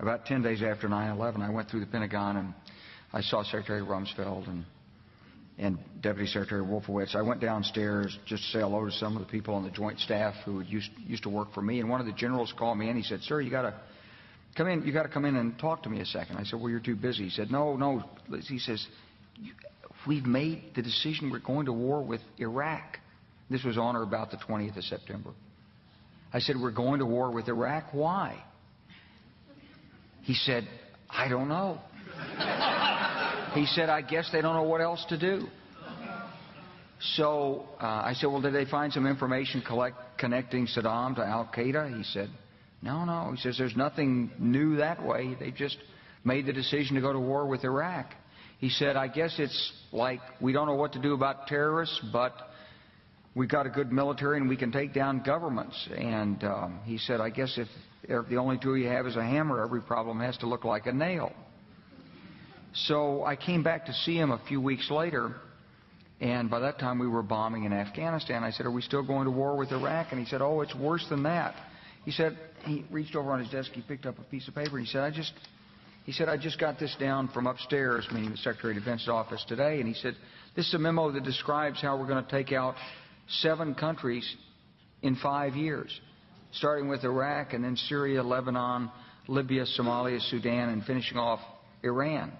about 10 days after 9/11, I went through the Pentagon and I saw Secretary Rumsfeld and Deputy Secretary Wolfowitz. I went downstairs just to say hello to some of the people on the Joint Staff who used to work for me. And one of the generals called me in. He said, "Sir, you got to come in. You got to come in and talk to me a second." I said, "Well, you're too busy." He said, "No." He says, "We've made the decision. We're going to war with Iraq." This was on or about the 20th of September. I said, "We're going to war with Iraq. Why?" He said, "I don't know." He said, "I guess they don't know what else to do." So I said, "Well, did they find some information connecting Saddam to al-Qaeda?" He said, No. He says, "There's nothing new that way. They just made the decision to go to war with Iraq." He said, "I guess it's like we don't know what to do about terrorists, but we've got a good military and we can take down governments." And he said, "I guess if the only tool you have is a hammer, every problem has to look like a nail." So I came back to see him a few weeks later, and by that time we were bombing in Afghanistan. I said, "Are we still going to war with Iraq?" And he said, "Oh, it's worse than that." He said, he reached over on his desk, he picked up a piece of paper, and he said, I just got this down from upstairs," meaning the Secretary of Defense's office today, and he said, "This is a memo that describes how we're going to take out 7 countries in 5 years, starting with Iraq and then Syria, Lebanon, Libya, Somalia, Sudan, and finishing off Iran."